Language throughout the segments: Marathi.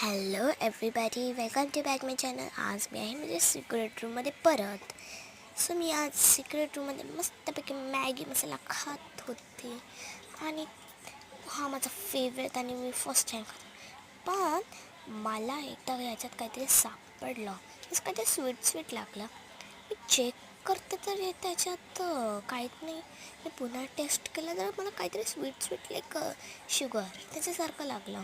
Hello everybody, welcome to back my channel. आज मी आहे म्हणजे सिक्रेट रूममध्ये परत. सो मी आज सिक्रेट रूममध्ये मस्तपैकी मॅगी मसाला खात होते आणि हा माझा फेवरेट आणि मी फर्स्ट टाईम खात. पण मला एकदा याच्यात काहीतरी सापडलं, असं काहीतरी स्वीट लागलं. मी चेक करते तर त्याच्यात काहीच नाही. मी पुन्हा टेस्ट केलं तर मला काहीतरी स्वीट लाईक शुगर त्याच्यासारखं लागलं.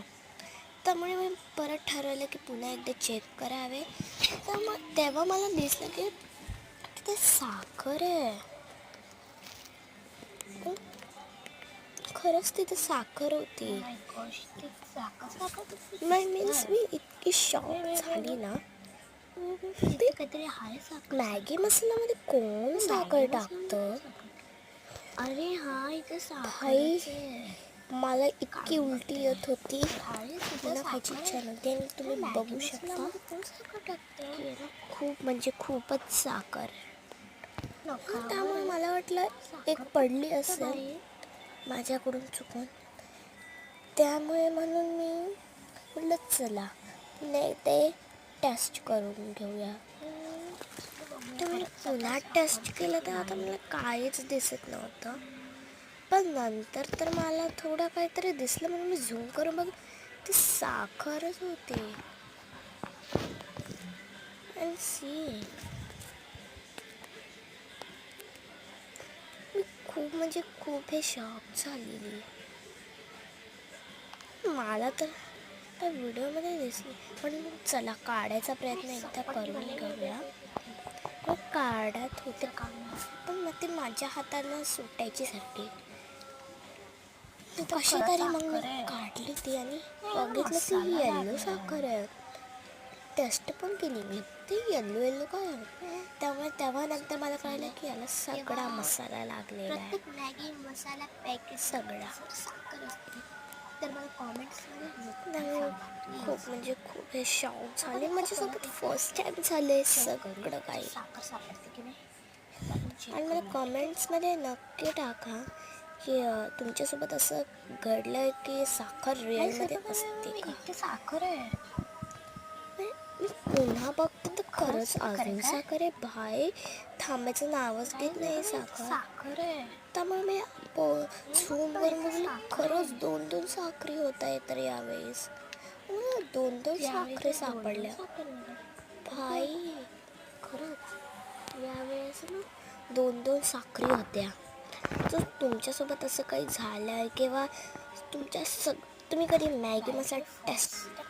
त्यामुळे मी परत ठरवलं की पुन्हा एकदा चेक करावे. तर मग तेव्हा मला दिसलं की तिथे साखर आहे. खरंच तिथे साखर होती. मीन्स मी इतकी शॉक झाली ना. ते काहीतरी आहे साखर. मॅगी मसाल्यामध्ये कोण साखर टाकतं? अरे हा इथे भाई, साखर मला इतकी उलटी येत होती, मला खायची इच्छा नव्हती. आणि तुम्ही बघू शकता की ना खूप म्हणजे खूपच साखर. त्यामुळे मला वाटलं एक पडली असेल माझ्याकडून चुकून. त्यामुळे म्हणून मी म्हटलं चला नाही ते टेस्ट करून घेऊया. तर मी पुन्हा टेस्ट केलं तर आता मला काहीच दिसत नव्हतं. पण नंतर तर मला थोडं काहीतरी दिसलं म्हणून मी झूम करून बघ, ती साखरच होती. आणि सी मी खूप म्हणजे खूप हे शॉक झालेली. मला तर त्या व्हिडिओमध्ये दिसली, पण चला काढायचा प्रयत्न एकदा करून घेऊया. मग काढत होते पण मग ते माझ्या हातानं सुटायची सारखी. कशी तरी मग मी काढली ती आणि बघितलं ती येल्लो साखर आहे. टेस्ट पण केली मी, ती येल्लो काय आहे. त्यामुळे तेव्हा नंतर मला कळलं की याला सगळा मसाला लागलेला आहे. मॅगी मसाला पॅकेट सगळा साखर असते. तर मला कॉमेंट्समध्ये खूप म्हणजे खूप हे शॉक झाले. माझ्यासोबत फर्स्ट टाईम झाले सगळं काही. साखर सापडते की नाही. आणि मला कॉमेंट्समध्ये नक्की टाका की तुमच्यासोबत असं घडलं आहे की साखर रिअलमध्ये असते का. इथे साखर आहे. मी पुन्हा बघते तर खरंच अजून साखर आहे. भाई थांबायचं नावच घेत नाही साखर आहे. त्यामुळे मी झूम करून बघली, खरंच 2 साखरी होत आहे. तर यावेळेस मला 2 साखरी सापडल्या. भाई खरंच यावेळेस ना 2 साखरी होत्या. जर तुमच्यासोबत असं काही झालं आहे किंवा तुम्ही कधी मॅगी मसाला टेस्ट